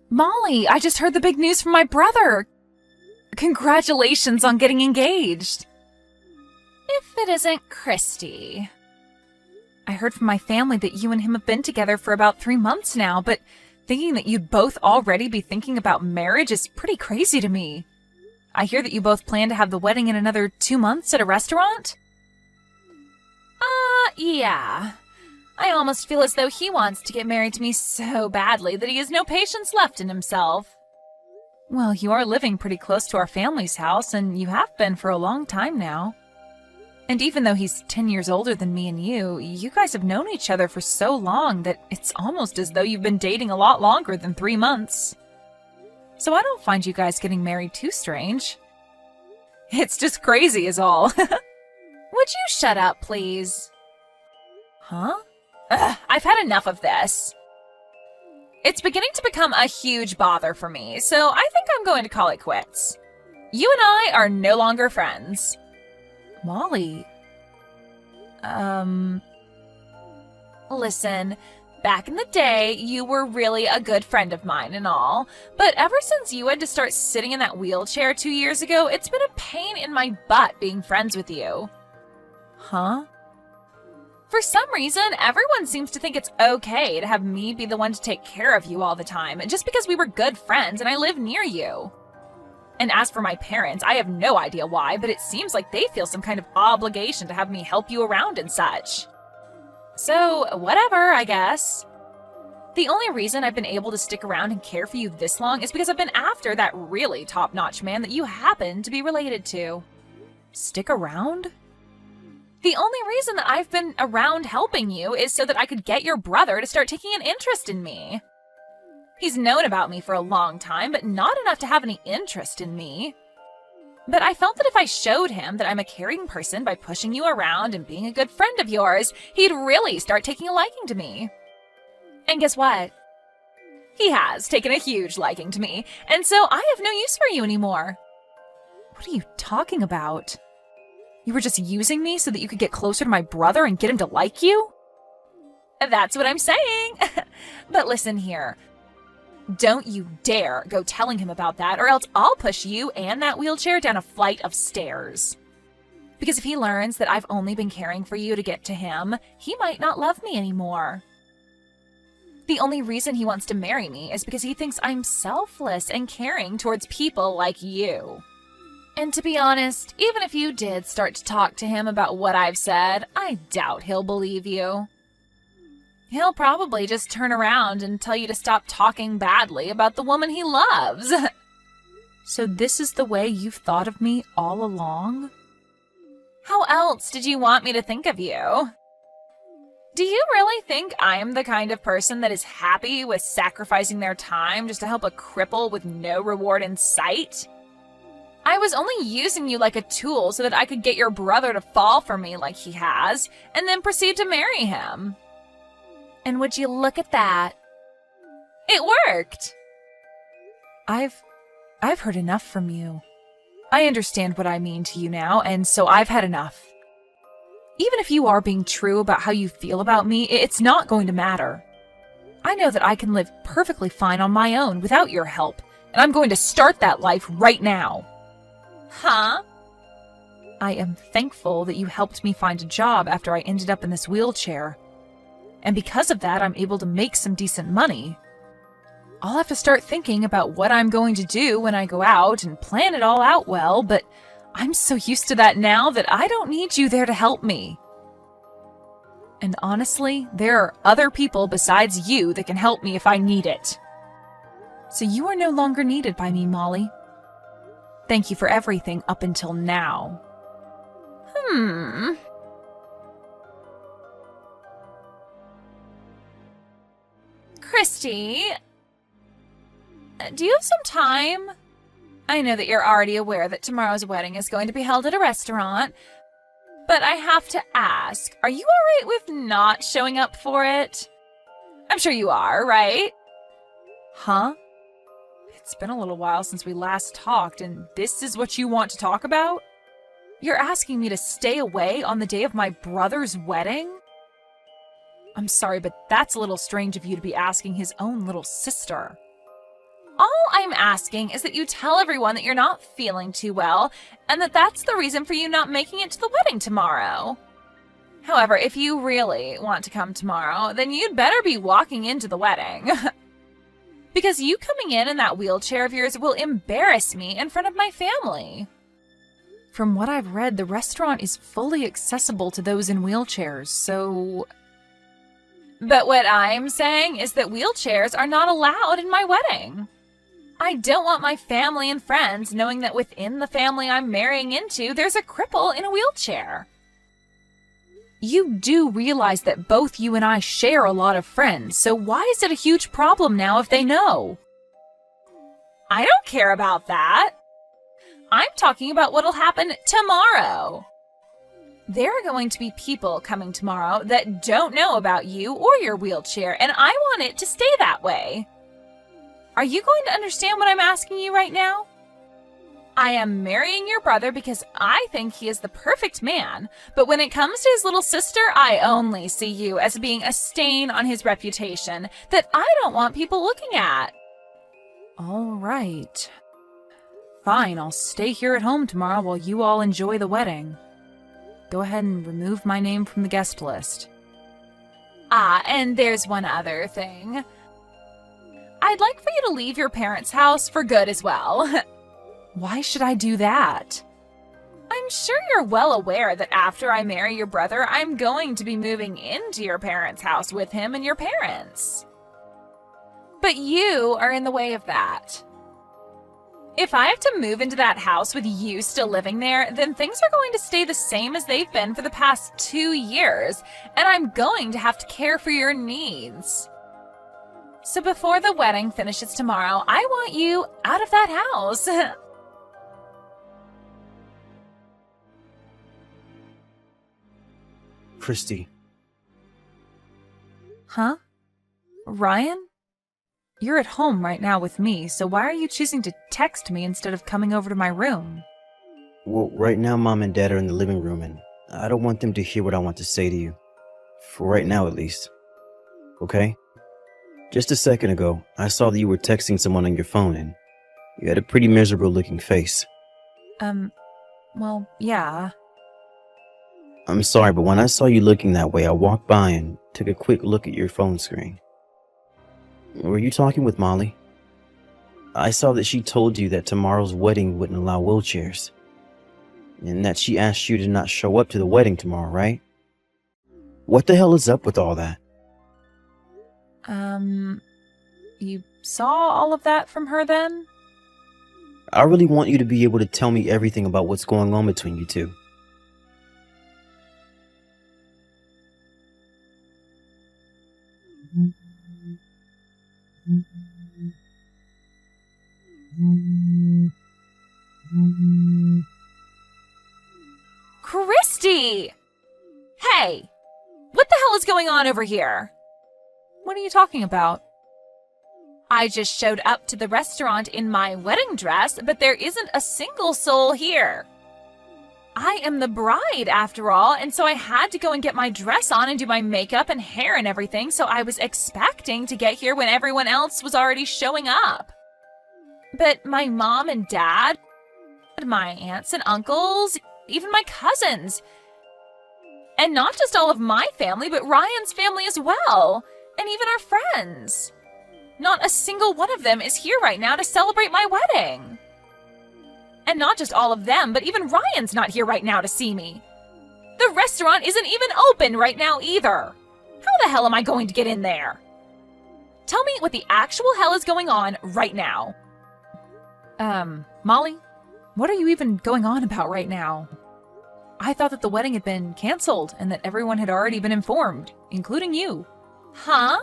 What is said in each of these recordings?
Molly, I just heard the big news from my brother. Congratulations on getting engaged. If it isn't Christy. I heard from my family that you and him have been together for about 3 months now, but thinking that you'd both already be thinking about marriage is pretty crazy to me. I hear that you both plan to have the wedding in another 2 months at a restaurant? Yeah. I almost feel as though he wants to get married to me so badly that he has no patience left in himself. Well, you are living pretty close to our family's house, and you have been for a long time now. And even though he's 10 years older than me and you guys have known each other for so long that it's almost as though you've been dating a lot longer than 3 months. So I don't find you guys getting married too strange. It's just crazy is all. Would you shut up, please? Huh? Ugh, I've had enough of this. It's beginning to become a huge bother for me, so I think I'm going to call it quits. You and I are no longer friends. Molly. Listen, back in the day, you were really a good friend of mine and all, but ever since you had to start sitting in that wheelchair 2 years ago, it's been a pain in my butt being friends with you. Huh? For some reason, everyone seems to think it's okay to have me be the one to take care of you all the time, just because we were good friends and I live near you. And as for my parents, I have no idea why, but it seems like they feel some kind of obligation to have me help you around and such. So, whatever, I guess. The only reason I've been able to stick around and care for you this long is because I've been after that really top-notch man that you happen to be related to. Stick around? The only reason that I've been around helping you is so that I could get your brother to start taking an interest in me. He's known about me for a long time, but not enough to have any interest in me. But I felt that if I showed him that I'm a caring person by pushing you around and being a good friend of yours, he'd really start taking a liking to me. And guess what? He has taken a huge liking to me, and so I have no use for you anymore. What are you talking about? You were just using me so that you could get closer to my brother and get him to like you? That's what I'm saying. But listen here. Don't you dare go telling him about that, or else I'll push you and that wheelchair down a flight of stairs. Because if he learns that I've only been caring for you to get to him, he might not love me anymore. The only reason he wants to marry me is because he thinks I'm selfless and caring towards people like you. And to be honest, even if you did start to talk to him about what I've said, I doubt he'll believe you. He'll probably just turn around and tell you to stop talking badly about the woman he loves. So this is the way you've thought of me all along? How else did you want me to think of you? Do you really think I'm the kind of person that is happy with sacrificing their time just to help a cripple with no reward in sight? I was only using you like a tool so that I could get your brother to fall for me like he has, and then proceed to marry him. And would you look at that? It worked! I've heard enough from you. I understand what I mean to you now, and so I've had enough. Even if you are being true about how you feel about me, it's not going to matter. I know that I can live perfectly fine on my own without your help, and I'm going to start that life right now. Huh? I am thankful that you helped me find a job after I ended up in this wheelchair. And because of that, I'm able to make some decent money. I'll have to start thinking about what I'm going to do when I go out and plan it all out well, but I'm so used to that now that I don't need you there to help me. And honestly, there are other people besides you that can help me if I need it. So you are no longer needed by me, Molly. Thank you for everything up until now. Christy, do you have some time? I know that you're already aware that tomorrow's wedding is going to be held at a restaurant, but I have to ask, are you alright with not showing up for it? I'm sure you are, right? Huh? It's been a little while since we last talked, and this is what you want to talk about? You're asking me to stay away on the day of my brother's wedding? I'm sorry, but that's a little strange of you to be asking his own little sister. All I'm asking is that you tell everyone that you're not feeling too well, and that that's the reason for you not making it to the wedding tomorrow. However, if you really want to come tomorrow, then you'd better be walking into the wedding. Because you coming in that wheelchair of yours will embarrass me in front of my family. From what I've read, the restaurant is fully accessible to those in wheelchairs, so... But what I'm saying is that wheelchairs are not allowed in my wedding. I don't want my family and friends knowing that within the family I'm marrying into, there's a cripple in a wheelchair. You do realize that both you and I share a lot of friends, so why is it a huge problem now if they know? I don't care about that. I'm talking about what'll happen tomorrow. There are going to be people coming tomorrow that don't know about you or your wheelchair, and I want it to stay that way. Are you going to understand what I'm asking you right now? I am marrying your brother because I think he is the perfect man, but when it comes to his little sister, I only see you as being a stain on his reputation that I don't want people looking at. All right. Fine, I'll stay here at home tomorrow while you all enjoy the wedding. Go ahead and remove my name from the guest list. And there's one other thing. I'd like for you to leave your parents' house for good as well. Why should I do that? I'm sure you're well aware that after I marry your brother, I'm going to be moving into your parents' house with him and your parents. But you are in the way of that. If I have to move into that house with you still living there, then things are going to stay the same as they've been for the past 2 years, and I'm going to have to care for your needs. So before the wedding finishes tomorrow, I want you out of that house. Christy. Huh? Ryan? You're at home right now with me, so why are you choosing to text me instead of coming over to my room? Well, right now Mom and Dad are in the living room and I don't want them to hear what I want to say to you. For right now, at least. Okay? Just a second ago, I saw that you were texting someone on your phone and you had a pretty miserable looking face. Well, yeah. I'm sorry, but when I saw you looking that way, I walked by and took a quick look at your phone screen. Were you talking with Molly? I saw that she told you that tomorrow's wedding wouldn't allow wheelchairs. And that she asked you to not show up to the wedding tomorrow, right? What the hell is up with all that? You saw all of that from her then? I really want you to be able to tell me everything about what's going on between you two. Christy! Hey! What the hell is going on over here? What are you talking about? I just showed up to the restaurant in my wedding dress, but there isn't a single soul here. I am the bride, after all, and so I had to go and get my dress on and do my makeup and hair and everything, so I was expecting to get here when everyone else was already showing up. But my mom and dad, my aunts and uncles, even my cousins, and not just all of my family, but Ryan's family as well, and even our friends. Not a single one of them is here right now to celebrate my wedding. And not just all of them, but even Ryan's not here right now to see me. The restaurant isn't even open right now either. How the hell am I going to get in there? Tell me what the actual hell is going on right now. Molly, what are you even going on about right now? I thought that the wedding had been canceled and that everyone had already been informed, including you. Huh?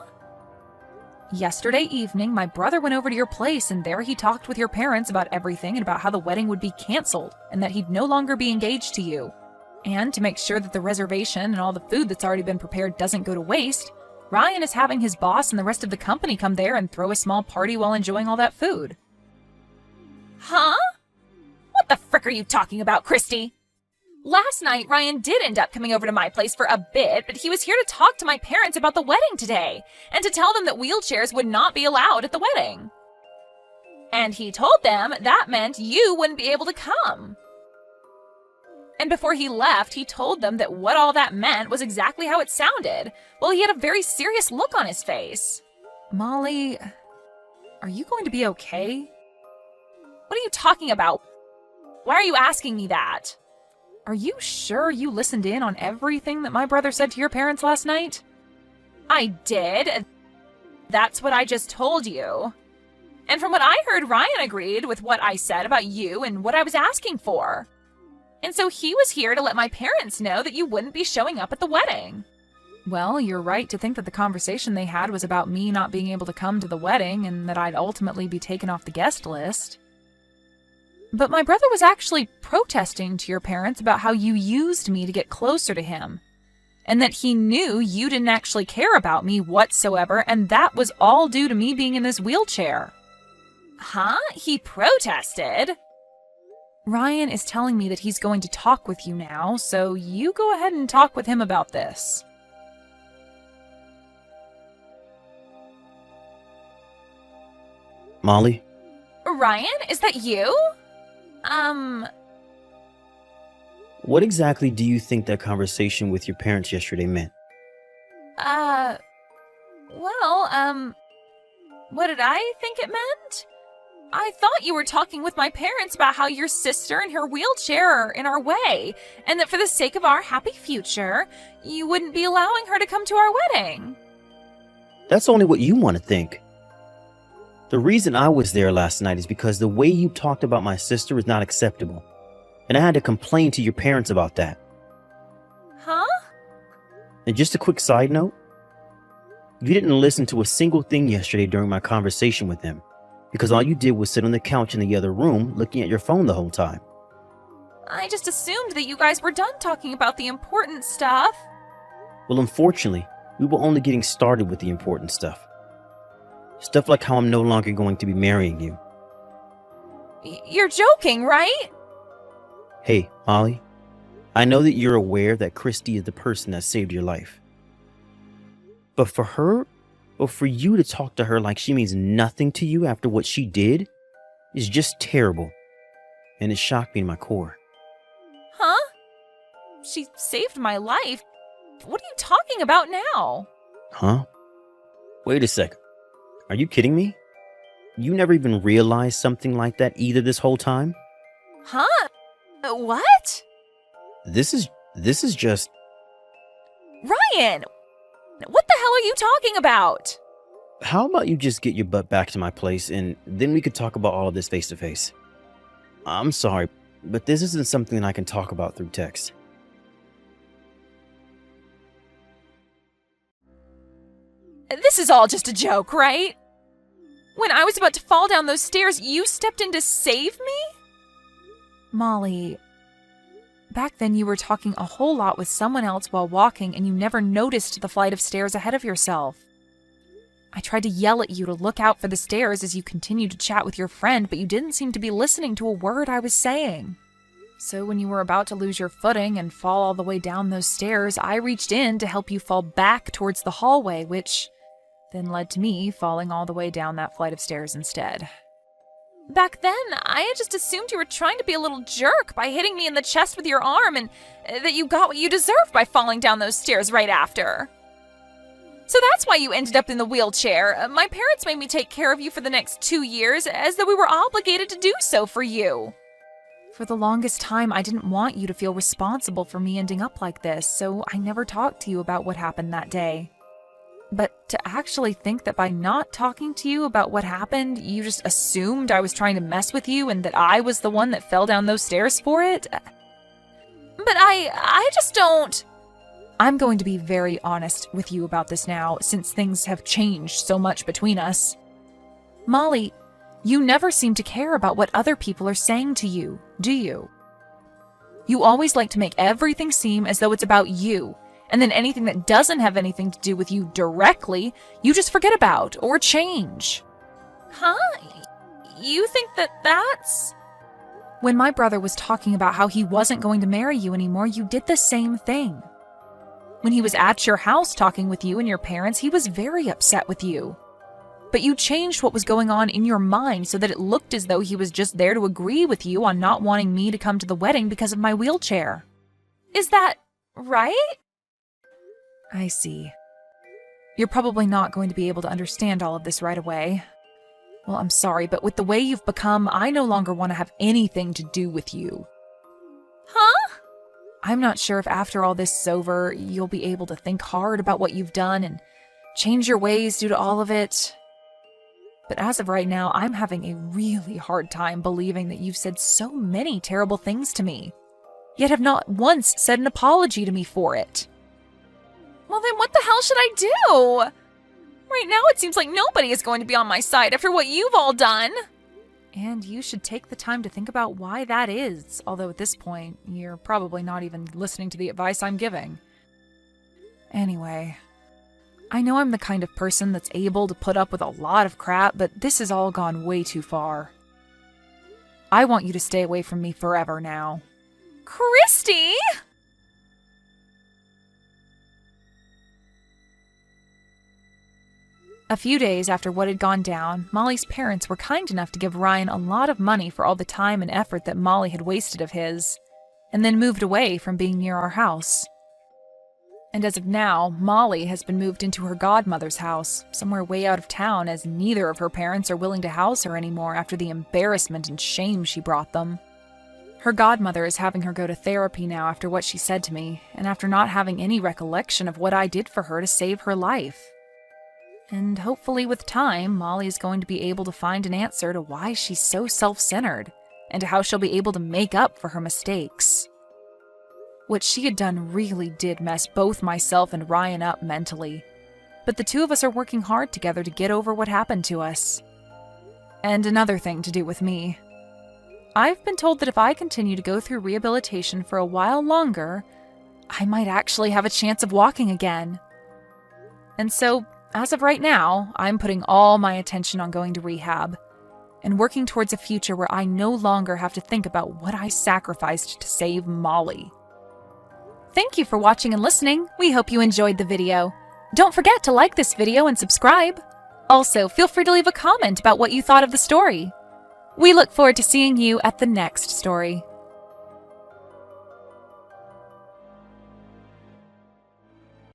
Yesterday evening, my brother went over to your place and there he talked with your parents about everything and about how the wedding would be canceled and that he'd no longer be engaged to you. And to make sure that the reservation and all the food that's already been prepared doesn't go to waste, Ryan is having his boss and the rest of the company come there and throw a small party while enjoying all that food. Huh? What the frick are you talking about, Christy? Last night, Ryan did end up coming over to my place for a bit, but he was here to talk to my parents about the wedding today, and to tell them that wheelchairs would not be allowed at the wedding. And he told them that meant you wouldn't be able to come. And before he left, he told them that what all that meant was exactly how it sounded. Well, he had a very serious look on his face. Molly, are you going to be okay? What are you talking about? Why are you asking me that? Are you sure you listened in on everything that my brother said to your parents last night? I did. That's what I just told you. And from what I heard, Ryan agreed with what I said about you and what I was asking for. And so he was here to let my parents know that you wouldn't be showing up at the wedding. Well, you're right to think that the conversation they had was about me not being able to come to the wedding and that I'd ultimately be taken off the guest list. But my brother was actually protesting to your parents about how you used me to get closer to him, and that he knew you didn't actually care about me whatsoever, and that was all due to me being in this wheelchair. Huh? He protested? Ryan is telling me that he's going to talk with you now, so you go ahead and talk with him about this. Molly? Ryan, is that you? What exactly do you think that conversation with your parents yesterday meant? What did I think it meant? I thought you were talking with my parents about how your sister and her wheelchair are in our way, and that for the sake of our happy future, you wouldn't be allowing her to come to our wedding. That's only what you want to think. The reason I was there last night is because the way you talked about my sister is not acceptable. And I had to complain to your parents about that. Huh? And just a quick side note, you didn't listen to a single thing yesterday during my conversation with them, because all you did was sit on the couch in the other room looking at your phone the whole time. I just assumed that you guys were done talking about the important stuff. Well, unfortunately, we were only getting started with the important stuff. Stuff like how I'm no longer going to be marrying you. You're joking, right? Hey, Molly, I know that you're aware that Christy is the person that saved your life. But for her, or for you to talk to her like she means nothing to you after what she did, is just terrible. And it shocked me to my core. Huh? She saved my life. What are you talking about now? Huh? Wait a second. Are you kidding me? You never even realized something like that either this whole time? Huh? What? This is just... Ryan! What the hell are you talking about? How about you just get your butt back to my place and then we could talk about all of this face to face? I'm sorry, but this isn't something I can talk about through text. This is all just a joke, right? When I was about to fall down those stairs, you stepped in to save me? Molly, back then you were talking a whole lot with someone else while walking and you never noticed the flight of stairs ahead of yourself. I tried to yell at you to look out for the stairs as you continued to chat with your friend, but you didn't seem to be listening to a word I was saying. So when you were about to lose your footing and fall all the way down those stairs, I reached in to help you fall back towards the hallway, which then led to me falling all the way down that flight of stairs instead. Back then, I had just assumed you were trying to be a little jerk by hitting me in the chest with your arm and that you got what you deserved by falling down those stairs right after. So that's why you ended up in the wheelchair. My parents made me take care of you for the next 2 years, as though we were obligated to do so for you. For the longest time, I didn't want you to feel responsible for me ending up like this, so I never talked to you about what happened that day. But to actually think that by not talking to you about what happened, you just assumed I was trying to mess with you and that I was the one that fell down those stairs for it? But I just don't... I'm going to be very honest with you about this now, since things have changed so much between us. Molly, you never seem to care about what other people are saying to you, do you? You always like to make everything seem as though it's about you, and then anything that doesn't have anything to do with you directly, you just forget about or change. Huh? You think that's... When my brother was talking about how he wasn't going to marry you anymore, you did the same thing. When he was at your house talking with you and your parents, he was very upset with you. but you changed what was going on in your mind so that it looked as though he was just there to agree with you on not wanting me to come to the wedding because of my wheelchair. Is that right? I see. You're probably not going to be able to understand all of this right away. Well, I'm sorry, but with the way you've become, I no longer want to have anything to do with you. Huh? I'm not sure if after all this is over, you'll be able to think hard about what you've done and change your ways due to all of it. But as of right now, I'm having a really hard time believing that you've said so many terrible things to me, yet have not once said an apology to me for it. Well, then what the hell should I do? Right now it seems like nobody is going to be on my side after what you've all done. And you should take the time to think about why that is, although at this point, you're probably not even listening to the advice I'm giving. Anyway, I know I'm the kind of person that's able to put up with a lot of crap, but this has all gone way too far. I want you to stay away from me forever now. Christy! A few days after what had gone down, Molly's parents were kind enough to give Ryan a lot of money for all the time and effort that Molly had wasted of his, and then moved away from being near our house. And as of now, Molly has been moved into her godmother's house, somewhere way out of town, as neither of her parents are willing to house her anymore after the embarrassment and shame she brought them. Her godmother is having her go to therapy now after what she said to me, and after not having any recollection of what I did for her to save her life. And hopefully with time, Molly is going to be able to find an answer to why she's so self-centered, and to how she'll be able to make up for her mistakes. What she had done really did mess both myself and Ryan up mentally, but the two of us are working hard together to get over what happened to us. And another thing to do with me. I've been told that if I continue to go through rehabilitation for a while longer, I might actually have a chance of walking again. And so, as of right now, I'm putting all my attention on going to rehab and working towards a future where I no longer have to think about what I sacrificed to save Molly. Thank you for watching and listening. We hope you enjoyed the video. Don't forget to like this video and subscribe. Also, feel free to leave a comment about what you thought of the story. We look forward to seeing you at the next story.